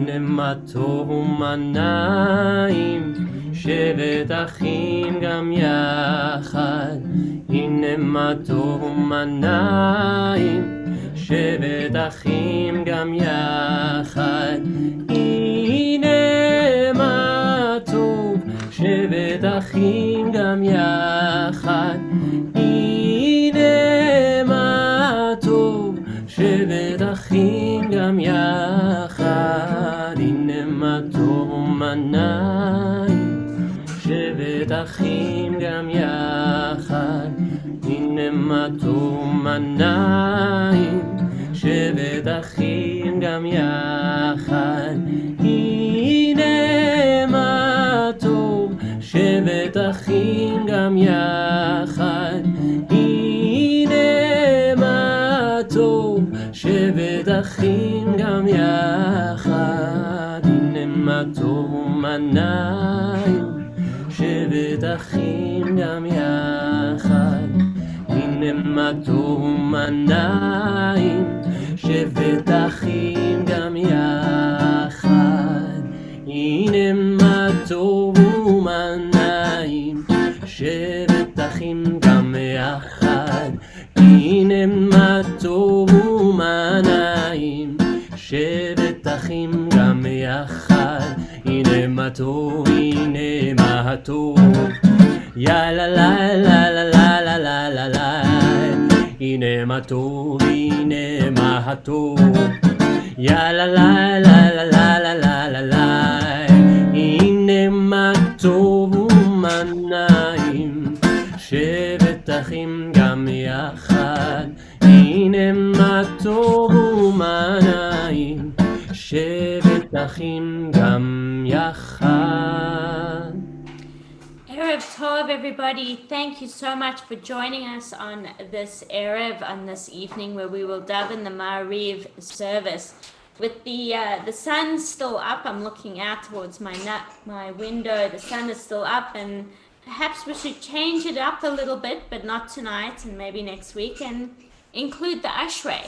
הנה מה טוב ומה נעים, שבת אחים גם יחד. הנה מה טוב ומה נעים, שבת אחים גם יחד. הנה מה טוב, שבת אחים גם יחד. הנה מה טוב, שבת אחים גם יחד. הנה מה טוב ומה נעים, שבת אחים גם יחד. הנה מה טוב ומה נעים, שבת אחים גם יחד. הנה מה טוב, שבת אחים גם יחד. הנה מה טוב, שבת אחים גם יחד. הנה מה טוב ומה נעים, שבת אחים גם יחד. הנה מה טוב ומה נעים, שבת אחים גם יחד. הנה מה טוב ומה נעים, שבת אחים גם יחד. הנה מה טוב ומה נעים, שבת אחים גם יחד. הנה מה טוב, הנה מה טוב, יאללה לה לה לה לה לה לה לה לה. הנה מה טוב, הנה מה טוב, יאללה לה לה לה לה לה לה לה לה. הנה מה טוב ומה נעים, שבת אחים גם יחד. הנה מה טוב ומה נעים, שבת אחים גם יחד. Erev Tov, everybody. Thank you so much for joining us on this Erev, on this evening where we will daven the Ma'ariv service. With the sun still up, I'm looking out towards my window. The sun is still up, and perhaps we should change it up a little bit, but not tonight, and maybe next week, and include the Ashrei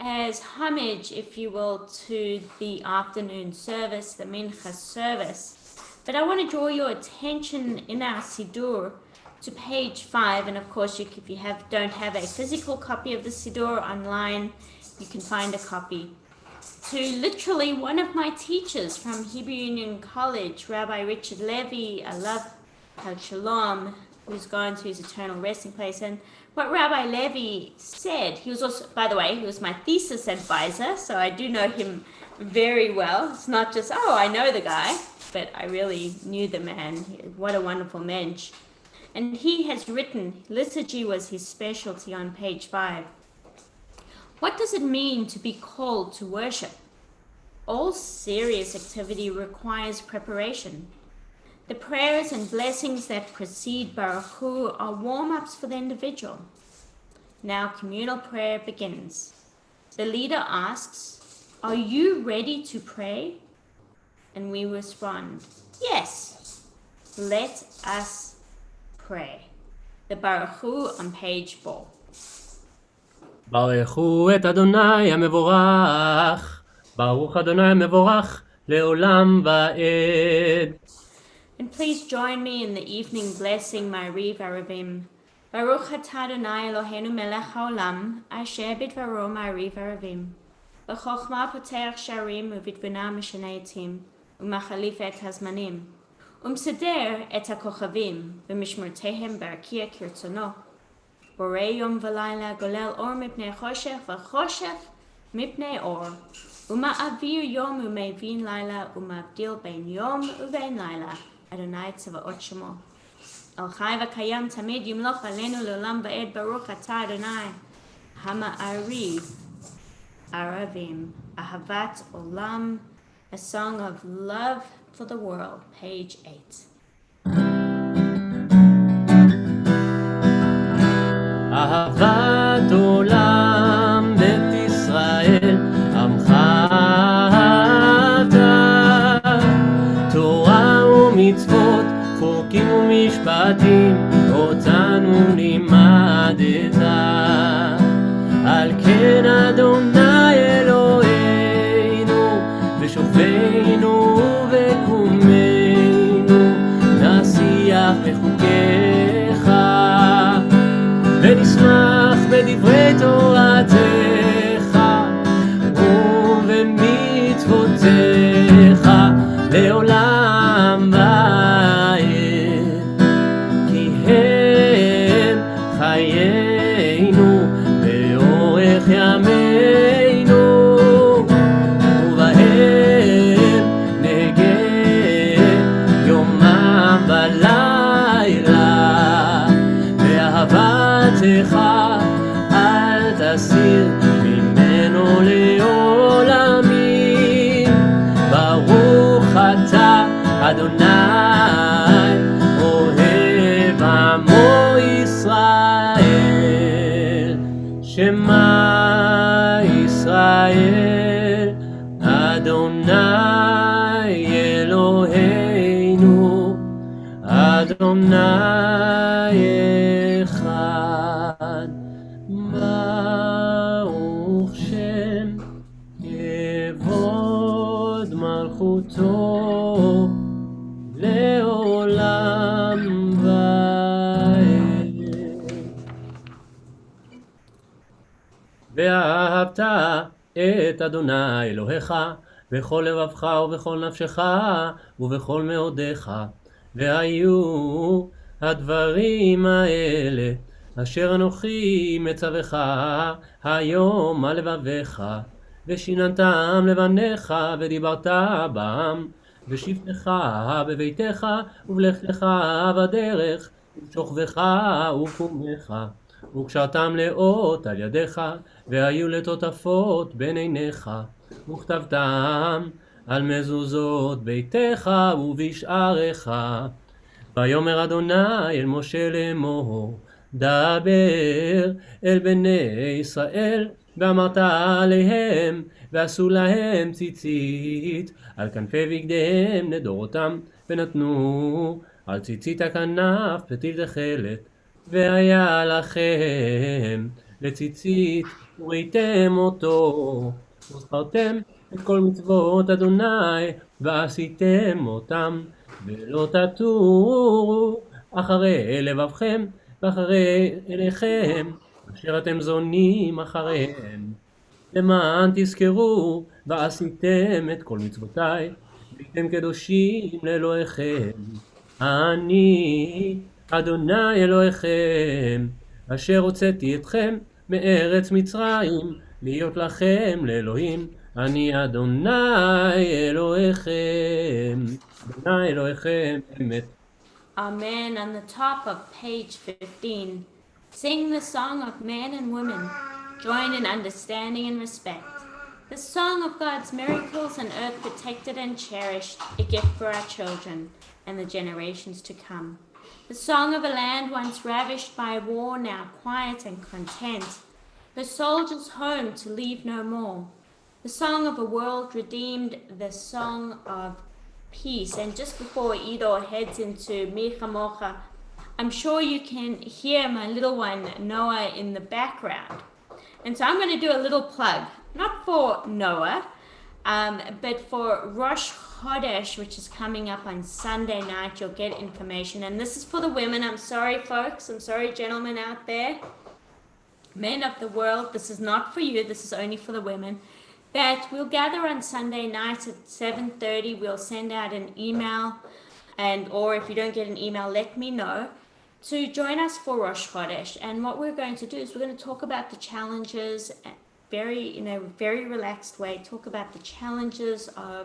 as homage, if you will, to the afternoon service, the Mincha service. But I want to draw your attention in our Siddur to page 5, and of course if you don't have a physical copy of the Siddur online, you can find a copy. To literally one of my teachers from Hebrew Union College, Rabbi Richard Levy, Alav Shalom, who's gone to his eternal resting place. And what Rabbi Levy said, he was also, by the way, he was my thesis advisor, so I do know him very well. It's not just, oh, I know the guy, but I really knew the man. What a wonderful mensch. And he has written, liturgy was his specialty, on page 5. What does it mean to be called to worship? All serious activity requires preparation. The prayers and blessings that precede Baruch Hu are warm-ups for the individual. Now communal prayer begins. The leader asks, "Are you ready to pray?" And we respond, "Yes, let us pray." The Baruch Hu on page 4. ברכו את אדוני המבורך, ברוך אדוני המבורך לעולם ועד. And please join me in the evening blessing Ma'ariv Arevim. Baruch atah Adonai Eloheinu melech haolam, asher bidvaro Ma'ariv Arevim. B'chokhmah poteach sharim u'bitbuna mishaneh etim, u'machalif et hazmanim. Umseder et hakochavim, v'mishmertehem barakia kirtzono. Borei yom v'layla golel or mipnei choshech v'choshech mipnei or. Uma'avir yom u'mevin layla uma'avdil bein yom u'vein layla. Adonai tzavaot shemo. El chai v'kayam tamid yimloch aleinu le'olam va'ed baruch atah Adonai. Hama'ariv Aravim, Ahavat Olam, a song of love for the world, page 8. אהבת עולם בית ישראל, עמך אתה. תורה ומצוות, חוקים ומשפטים, אותנו לימדת. על כן אדוני אלוהינו, בשוכבנו ובקומנו נשיח בחוקיך ונשמח בדברי תורתך ובמצוותיך לעולם ועד כי הם חיינו באורך ימינו ובהם נהגה יומם ולילה באהבתך אל תסיר ממנו לעולמים ברוך אתה אדוני אוהב עמו ישראל שמע ישראל אדוני אלוהינו אדוני אחד ברוך שם כבוד מלכותו לעולם ועד ואהבת את אדוני אלוהיך בכל לבבך ובכל נפשך ובכל מאודיך והיו הדברים האלה אשר אנוכי מצווך היום על לבביך ושיננתם לבניך ודיברת בם ושבתך בביתך ובלכתך בדרך ובשוכבך וקומך וקשרתם לאות על ידיך והיו לטוטפות בין עיניך וכתבתם על מזוזות ביתך ובשעריך ויאמר אדוני אל משה לאמור דבר אל בני ישראל ואמרת עליהם ועשו להם ציצית על כנפי בגדיהם לדורותם ונתנו על ציצית הכנף פתיל תכלת והיה לכם לציצית וראיתם אותו וזכרתם את כל מצוות אדוני ועשיתם אותם ולא תטורו אחרי לבבכם ואחרי אליכם אשר אתם זונים אחריהם למען תזכרו ועשיתם את כל מצוותיי והייתם קדושים לאלוהיכם אני אדוני אלוהיכם אשר הוצאתי אתכם מארץ מצרים להיות לכם לאלוהים אני אדוני אלוהיכם אדוני אלוהיכם אמת. Amen. On the top of page 15, sing the song of men and women, join in understanding and respect. The song of God's miracles on earth protected and cherished, a gift for our children and the generations to come. The song of a land once ravished by war, now quiet and content, her soldiers home to leave no more. The song of a world redeemed, the song of peace. And just before Ido heads into Micha Mocha, I'm sure you can hear my little one Noah in the background. And so I'm going to do a little plug, not for Noah, but for Rosh Chodesh, which is coming up on Sunday night. You'll get information. And this is for the women. I'm sorry, folks. I'm sorry, gentlemen out there. Men of the world, this is not for you. This is only for the women. That we'll gather on Sunday night at 7:30. We'll send out an email, or if you don't get an email, let me know, to join us for Rosh Chodesh. And what we're going to do is we're going to talk about the challenges, in a very relaxed way, talk about the challenges of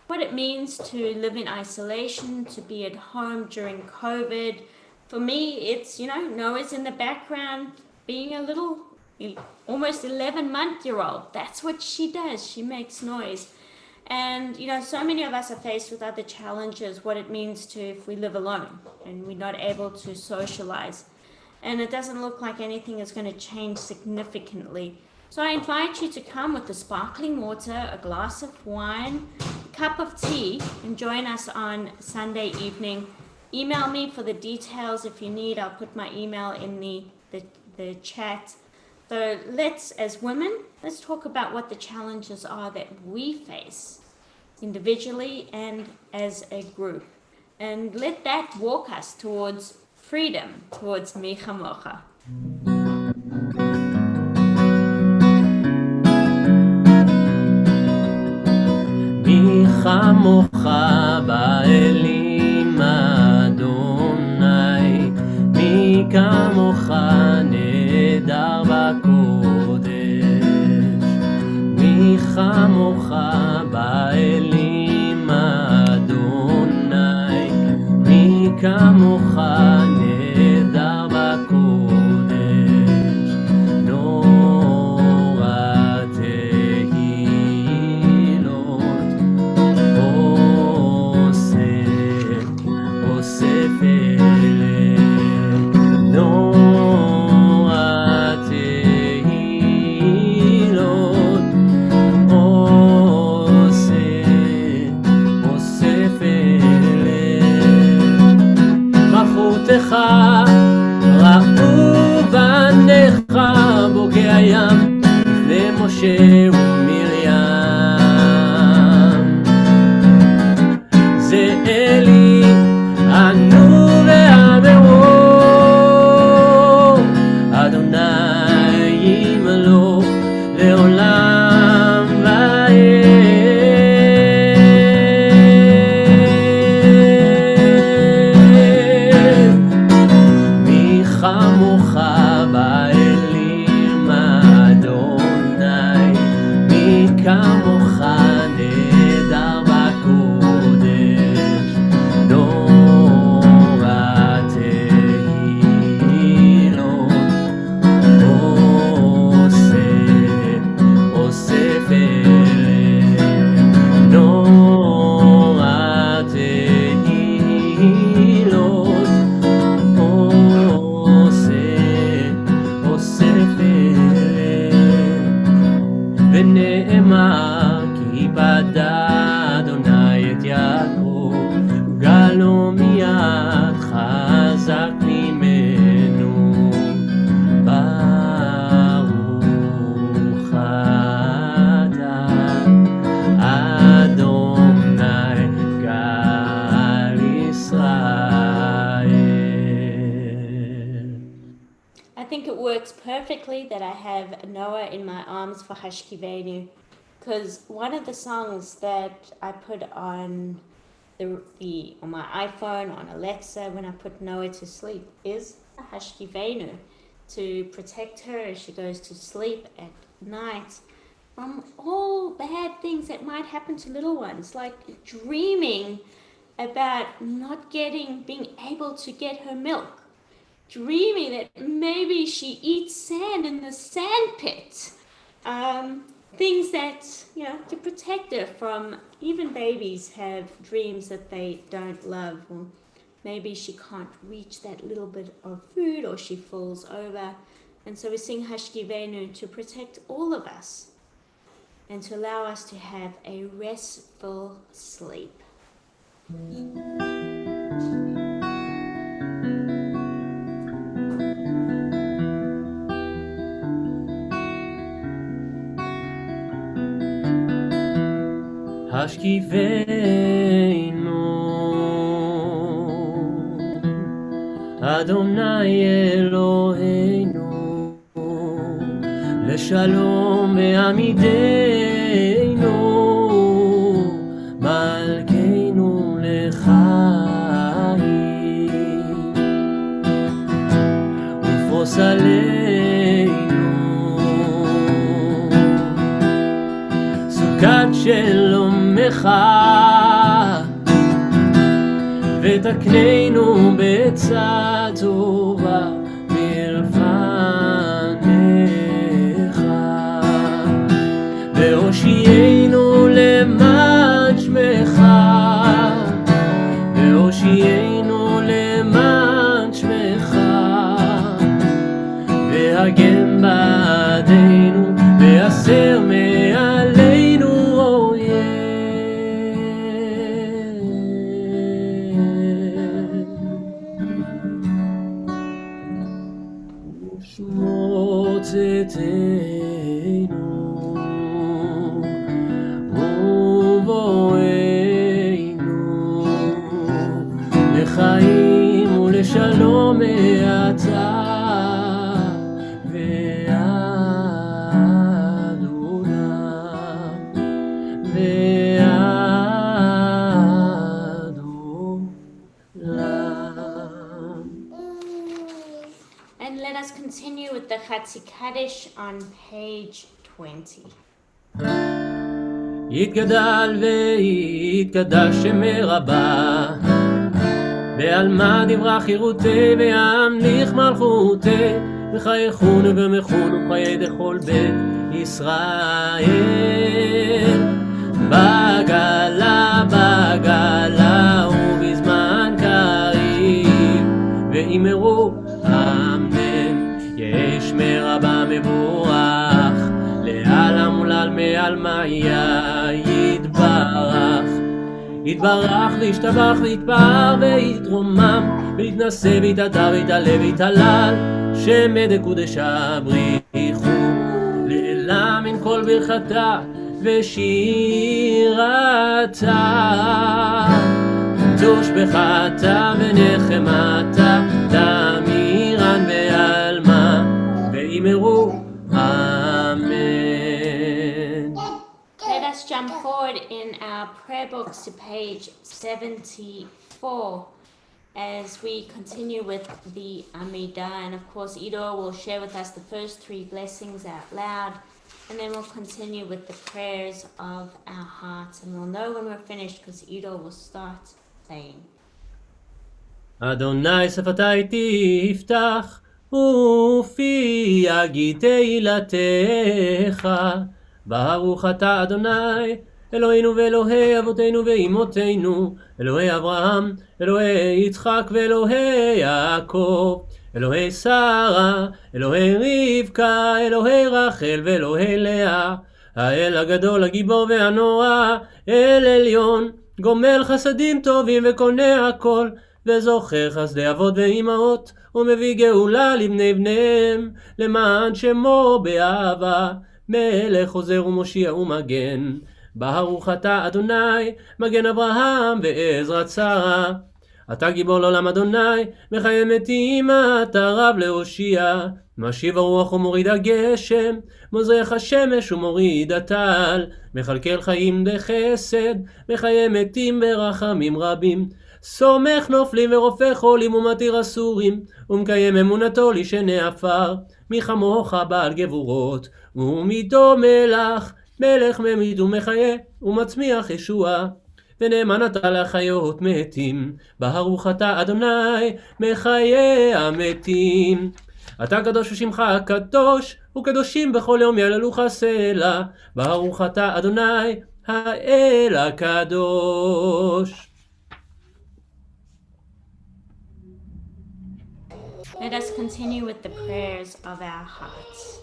what it means to live in isolation, to be at home during COVID. For me, it's, Noah's in the background being a little almost 11-month-old. That's what she does. She makes noise. And, so many of us are faced with other challenges, what it means to if we live alone and we're not able to socialize. And it doesn't look like anything is going to change significantly. So I invite you to come with a sparkling water, a glass of wine, a cup of tea, and join us on Sunday evening. Email me for the details if you need. I'll put my email in the chat. So let's, as women, let's talk about what the challenges are that we face individually and as a group. And let that walk us towards freedom, towards Mi Chamocha. מי כמוך באלים אדוני, מי כמוך נהדר בקודש, מי כמוך באלים אדוני, מי כמוך נהדר בקודש, נורא תהילות עושה פלא, נורא תהילות עושה פלא. מלכותך ראו בניך בוקי הים למשה ומרים. זה אלי ענו ואמרו, אדוני ימלוך לעולם ועד. מי כמוך באלים אדוני, מי כמוך נהדר בקודש, נורא תהילות עושה פלא, נורא תהילות עושה פלא. ונאמר כי בדה אדוני את יעקב, גלו מיד חזק ממנו. ברוך אתה אדוני גל ישראל. I think it works perfectly that I have Noah in my arms for Hashkivenu, because one of the songs that I put on on my iPhone, on Alexa, when I put Noah to sleep, is Hashkivenu, to protect her as she goes to sleep at night from all bad things that might happen to little ones, like dreaming about not being able to get her milk, dreaming that maybe she eats sand in the sand pit, things that, to protect her from. Even babies have dreams that they don't love, or maybe she can't reach that little bit of food, or she falls over. And so we sing Hashkivenu to protect all of us and to allow us to have a restful sleep. השכיבנו אדוני אלוהינו לשלום בעמידנו, מלכנו לחיים ופרוס עלינו סוכת שלומך, ותקננו בעצה טובה מלפניך, והושיענו למען שמך, והושיענו למען שמך, והגן בעדנו והסר מעלינו אויב. with the Chatzi Kaddish on page 20. יתגדל ויתקדש שמי רבה, ועל מה דברה חירותי וימליך מלכותי, וחייכון ומחון וחיי דכל בית ישראל. בגלה בגלה ובזמן קריב, ואמרו אמן. יש מרבה מבורך, לעלם ולעלמי עלמיה יתברך. יתברך וישתבח ויתפאר ויתרומם, ויתנשא ויתעטר ויתעלה ויתהלל, שמי דקודשה בריחו. לעילם מן כל ברכתה ושירתה, תושבחתה ונחמתה, תמירן בעלמה, ואמרו אמן. Let us jump forward in our prayer books to page 74 as we continue with the Amidah. And of course, Ido will share with us the first three blessings out loud, and then we'll continue with the prayers of our hearts. And we'll know when we're finished because Ido will start saying. אדוני שפתי תפתח, ופי יגיד תהילתך. ברוך אתה אדוני, אלוהינו ואלוהי אבותינו ואמותינו, אלוהי אברהם, אלוהי יצחק ואלוהי יעקב, אלוהי שרה, אלוהי רבקה, אלוהי רחל ואלוהי לאה, האל הגדול הגיבור והנורא, אל עליון, גומל חסדים טובים וקונה הכל, וזוכר חסדי אבות ואימהות, ומביא גאולה לבני בניהם, למען שמו באהבה, מלך עוזר ומושיע ומגן. ברוך אתה אדוני, מגן אברהם ועזרת שרה. אתה גיבור לעולם אדוני, מחיה מתים אתה רב להושיע. משיב הרוח ומוריד הגשם, מזריח השמש ומוריד הטל. מכלכל חיים בחסד, מחיה מתים ברחמים רבים. סומך נופלים ורופא חולים ומתיר אסורים, ומקיים אמונתו לישני עפר. מי כמוך בעל גבורות, ומיתו מלך, מלך ממית ומחיה, ומצמיח ישועה. ונאמן אתה לחיות מתים, ברוך אתה אדוני, מחיה המתים. אתה קדוש ושמך הקדוש, וקדושים בכל יום יעללוך סלע. ברוך אתה אדוני, האל הקדוש. Let us continue with the prayers of our hearts.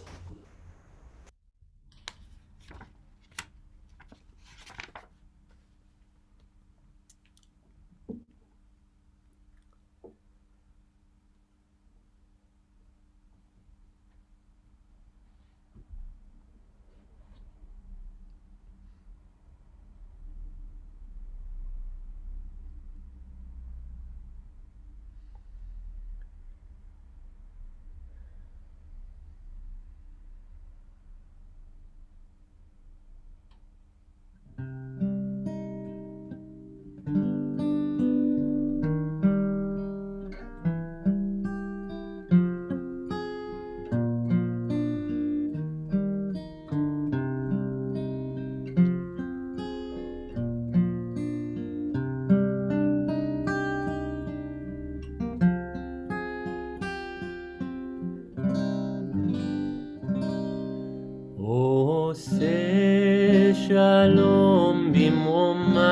שלום במרומיו,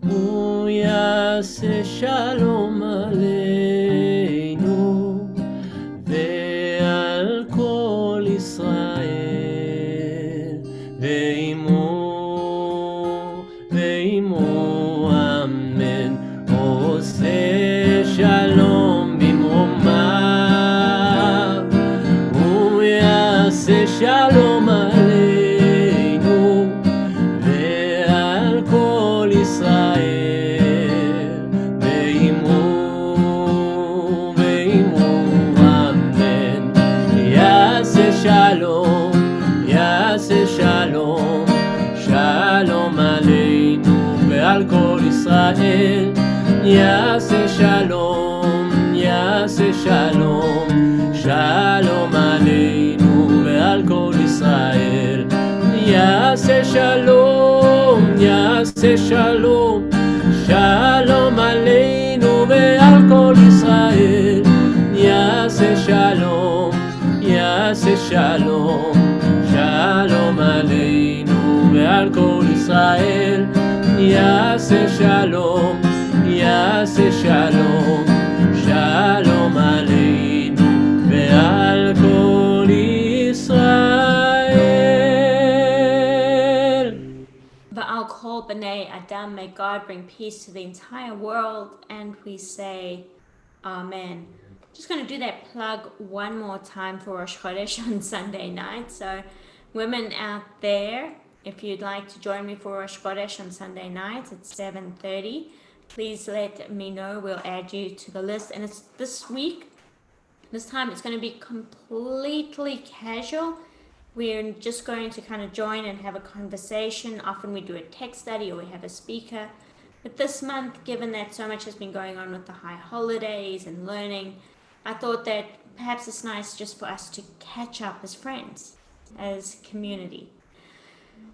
הוא יעשה שלום עלינו ועל כל ישראל, ועמו אמן. עושה שלום במרומיו, הוא יעשה שלום עלינו ועל כל ישראל, ועמו אמן. יעשה שלום, יעשה שלום, שלום עלינו ועל כל ישראל. יעשה שלום, יעשה שלום, שלום עלינו ועל כל ישראל. יעשה שלום, יעשה שלום, שלום עלינו ועל כל ישראל. יעשה שלום, יעשה שלום, שלום עלינו ועל כל ישראל. יעשה שלום, יעשה שלום, שלום עלינו ועל כל ישראל. Va'al kol b'nei Adam, may God bring peace to the entire world, and we say, Amen. Just going to do that plug one more time for Rosh Chodesh on Sunday night. So, women out there, if you'd like to join me for Rosh Chodesh on Sunday night at 7:30, please let me know. We'll add you to the list. And it's this week. This time it's going to be completely casual. We're just going to kind of join and have a conversation. Often we do a text study or we have a speaker. But this month, given that so much has been going on with the high holidays and learning, I thought that perhaps it's nice just for us to catch up as friends, as community.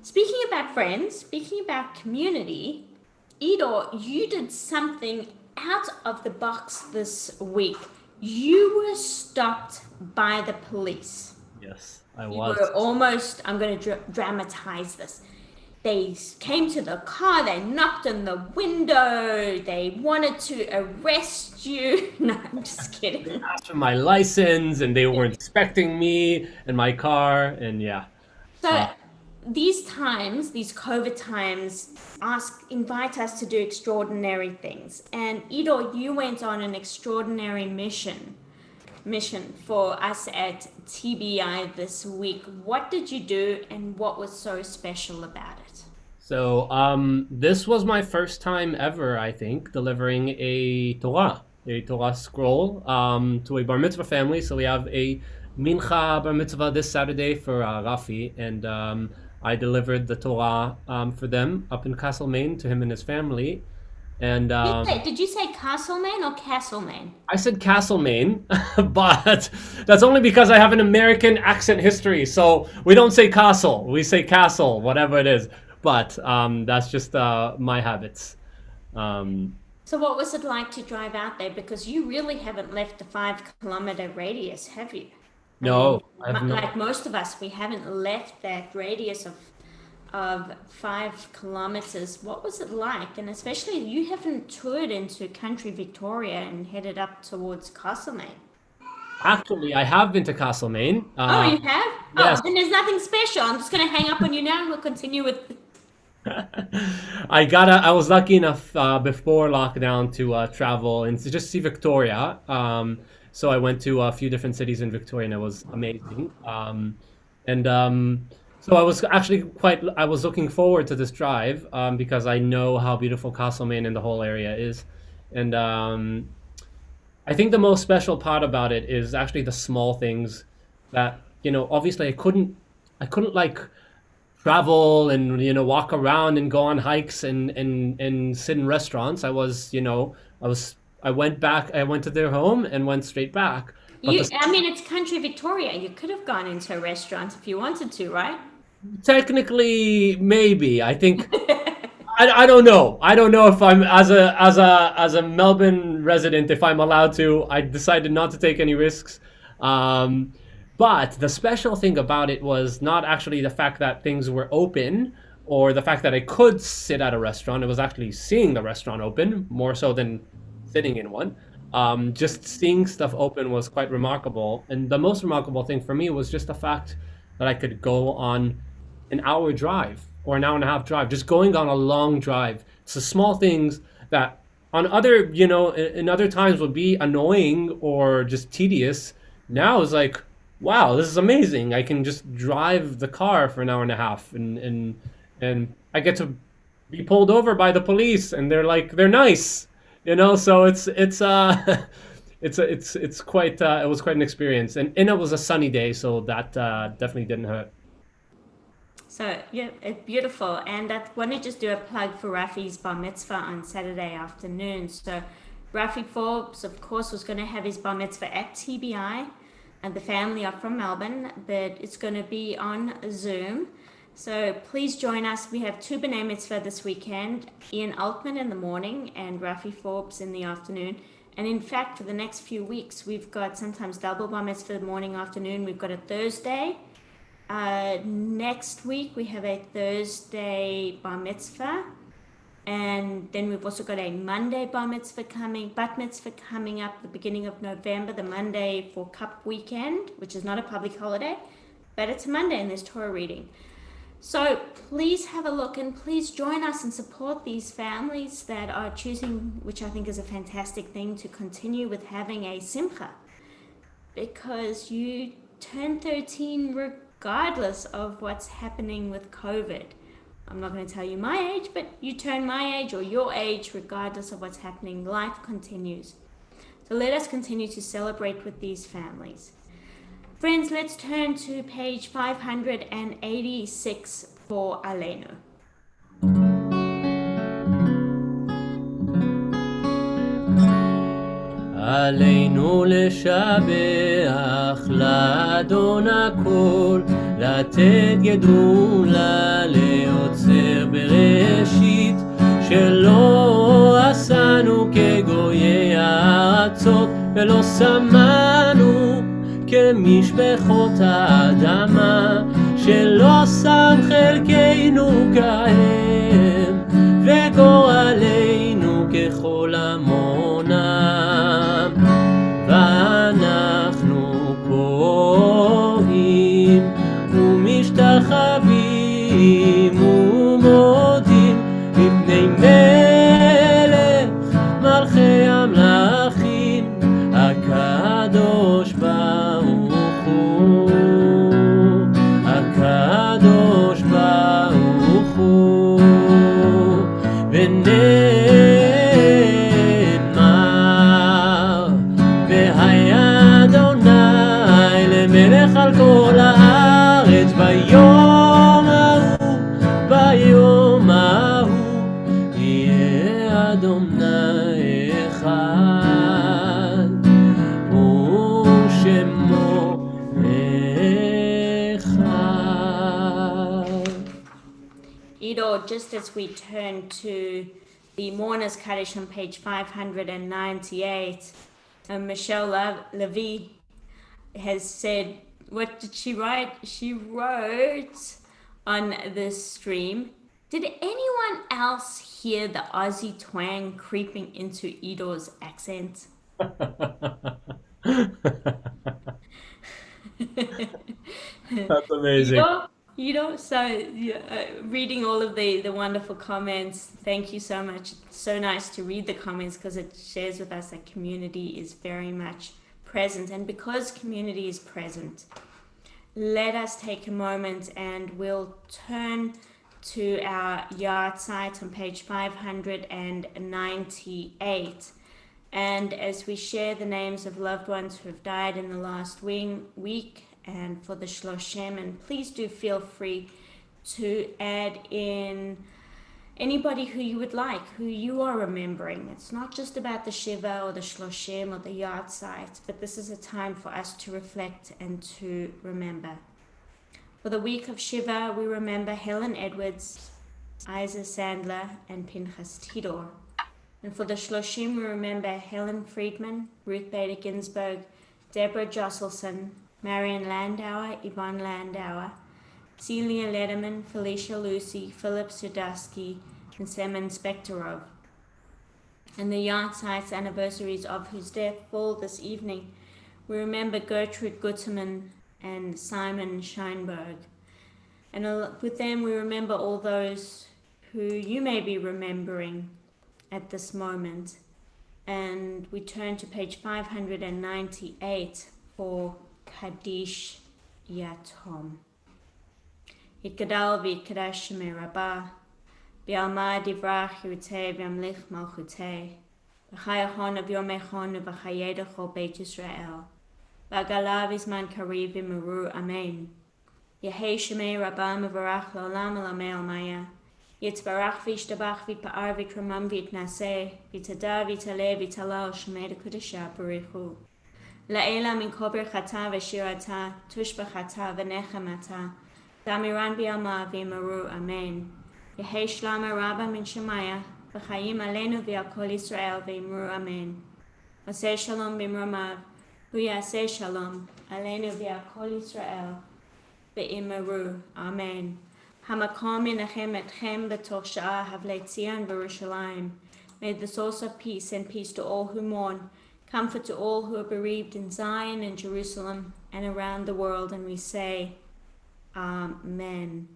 Speaking about friends, speaking about community, Idor, you did something out of the box this week. You were stopped by the police. Yes, I You was. were almost, I'm going to dramatize this. They came to the car, they knocked on the window, they wanted to arrest you. No, I'm just kidding. Asked for my license and they weren't inspecting me and my car, and yeah. So these times, these COVID times, invite us to do extraordinary things. And Idor, you went on an extraordinary mission for us at TBI this week. What did you do and what was so special about it? So this was my first time ever, I think, delivering a Torah scroll to a bar mitzvah family. So we have a mincha bar mitzvah this Saturday for Rafi, and I delivered the Torah for them up in Castlemaine to him and his family. And Did you say Castlemaine or Castlemaine? I said Castlemaine, but that's only because I have an American accent history. So we don't say castle, we say castle, whatever it is. But that's just my habits. So what was it like to drive out there? Because you really haven't left the 5-kilometer radius, have you? No, I mean, I've not. like most of us, we haven't left that radius of 5 kilometers. What was it like? And especially you haven't toured into country Victoria and headed up towards Castlemaine. Actually, I have been to Castlemaine. Oh, you have? yes. Oh, then there's nothing special. I'm just going to hang up on you now and we'll continue with... I was lucky enough before lockdown to travel and to just see Victoria. So I went to a few different cities in Victoria and it was amazing. So I was actually I was looking forward to this drive because I know how beautiful Castlemaine and the whole area is. And I think the most special part about it is actually the small things that, obviously I couldn't like travel and, walk around and go on hikes and sit in restaurants. I went to their home and went straight back. But it's country Victoria. You could have gone into a restaurant if you wanted to, right? Technically, maybe. I think I don't know. I don't know if I'm as a Melbourne resident, if I'm allowed to. I decided not to take any risks. But the special thing about it was not actually the fact that things were open or the fact that I could sit at a restaurant. It was actually seeing the restaurant open more so than sitting in one. Just seeing stuff open was quite remarkable. And the most remarkable thing for me was just the fact that I could go on an hour drive or an hour and a half drive, just going on a long drive. It's the small things that on other, in other times would be annoying or just tedious. Now it's like, wow, this is amazing. I can just drive the car for an hour and a half and I get to be pulled over by the police and they're nice, so it's quite it was quite an experience, and it was a sunny day, so that definitely didn't hurt. So yeah, it's beautiful. And I want to just do a plug for Rafi's bar mitzvah on Saturday afternoon. So Rafi Forbes, of course, was going to have his bar mitzvah at TBI, and the family are from Melbourne, but it's going to be on Zoom. So please join us. We have two B'nai Mitzvah this weekend, Ian Altman in the morning and Rafi Forbes in the afternoon. And in fact, for the next few weeks, we've got sometimes double bar mitzvah morning, afternoon. We've got a Thursday. Next week, we have a Thursday bar mitzvah. And then we've also got a Monday bat mitzvah coming up the beginning of November, the Monday for Cup Weekend, which is not a public holiday, but it's a Monday and there's Torah reading. So please have a look and please join us and support these families that are choosing, which I think is a fantastic thing, to continue with having a simcha. Because you turn 13 regardless of what's happening with COVID. I'm not going to tell you my age, but you turn my age or your age regardless of what's happening. Life continues. So let us continue to celebrate with these families. Friends, let's turn to page 586 for Aleinu. עלינו לשבח לאדון הכל, לתת גדולה ליוצר בראשית, שלא עשנו כגויי הארצות, ולא שמנו כמשפחות האדמה, שלא שם חלקנו כהם, וגורלנו ככל עמונם. ואנחנו קוראים ומשתחווים ומודים מפני מלך מלכי המלכים, הקדוש ברוך הוא, הקדוש ברוך הוא. ונאמר והיה אדוני למלך על כל הארץ ביום ההוא, ביום ההוא יהיה אדוני אחד ושמו אחד. Ido, just as we turn to the Mourner's Kaddish on page 598, Michelle Levy has said, what did she write? She wrote on this stream, did anyone else hear the Aussie twang creeping into Ido's accent? That's amazing. Reading all of the wonderful comments, thank you so much. It's so nice to read the comments because it shares with us that community is very much present. And because community is present, let us take a moment and we'll turn to our yard site on page 598. And as we share the names of loved ones who have died in the last week, and for the Shloshim, and please do feel free to add in anybody who you would like, who you are remembering. It's not just about the Shiva or the Shloshim or the yard site, but this is a time for us to reflect and to remember. For the week of Shiva, we remember Helen Edwards, Isa Sandler, and Pinchas Tidor. And for the Shloshim, we remember Helen Friedman, Ruth Bader Ginsburg, Deborah Josselson, Marion Landauer, Yvonne Landauer, Celia Lederman, Felicia Lucy, Philip Sudusky, and Semen Spektorov. And the yard sites anniversaries of whose death fall this evening, we remember Gertrude Gutterman and Simon Scheinberg. And with them, we remember all those who you may be remembering at this moment. And we turn to page 598 for Kaddish Yatom. Yitgadal v'yitkadesh shemei Rabbah, v'yalma divrach yirutei v'yamlich malchutei, v'chayachon v'yomechon v'chayedecho Beit Yisrael, v'agala v'zman kariv v'meru Amen. Yehei shemei Rabbah mevarach l'olam elamei almaya, יתברך וישתבח ויתפאר ויקרמם ויתנשא ויתהדר ויתעלה ויתהלל שמי לקודשה בריך הוא. לעילה מן כל ברכתה ושירתה תושבחתה ונחמתה תאמירן ביעלמה ויאמרו אמן. יהי שלמה רבה מן שמיה וחיים עלינו ועל כל ישראל ואמרו אמן. עושה שלום במרומיו הוא יעשה שלום עלינו ועל כל ישראל ואמרו אמן. המקום ינחם אתכם בתוך שעה הבלי ציון וירושלים. May the source of peace and peace to all who mourn, comfort to all who are bereaved in Zion and Jerusalem and around the world, and we say amen.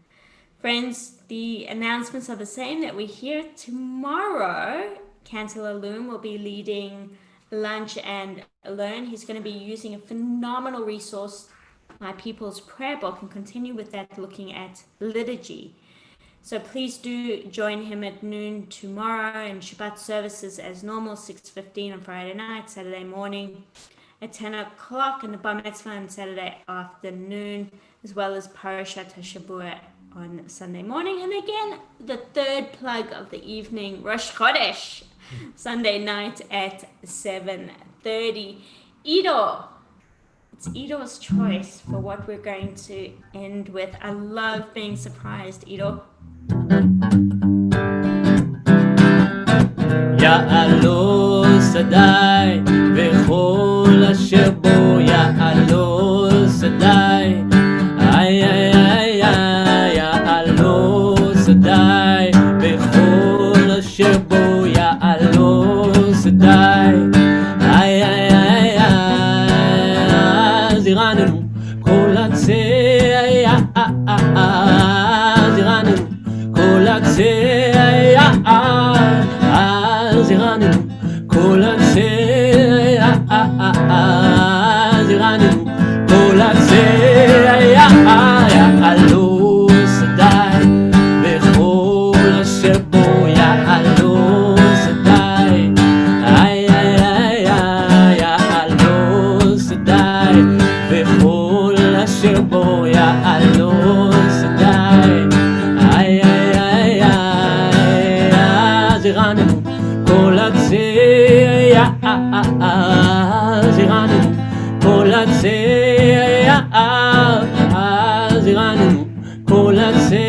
Friends, the announcements are the same that we hear tomorrow. Chancellor Loom will be leading lunch and learn. He's going to be using a phenomenal resource, My People's Prayer Book, and continue with that looking at liturgy. So please do join him at noon tomorrow, and Shabbat services as normal, 6:15 on Friday night, Saturday morning at 10 o'clock, and the Bar Mitzvah on Saturday afternoon, as well as Parashat HaShavua on Sunday morning. And again, the third plug of the evening, Rosh Chodesh, Sunday night at 7:30. Ido, it's Ido's choice for what we're going to end with. I love being surprised, Ido. יעלו שדי וכל אשר בו יעלו שדי איי איי איי איי יעלו שדי וכל אשר בו יעלו שדי איי איי איי איי זירננו כל עצי זירננו כל עצי זירננו כל עצי זירננו כל עצי יעלו שדי וכל אשר בו יעלו שדי איי איי איי איי יעלו שדי וכל אשר בו יעלו שדי איי איי איי איי זירננו כל עצי זירננו כל עצי זירננו כל עצי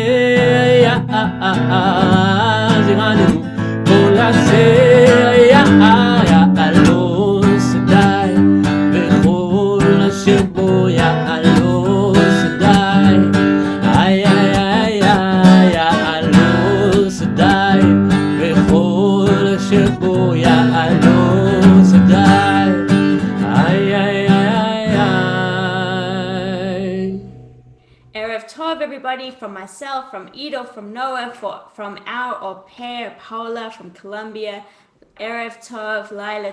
זירננו כל עצי יעלו שדי וכל אשר בו יעלו שדי איי איי איי איי יעלו שדי וכל אשר בו יעלו שדי איי איי איי איי. Erev Tov, everybody, from myself, from Ido, from Noah, from our au pair, Paula, from Colombia. Erev Tov, Laila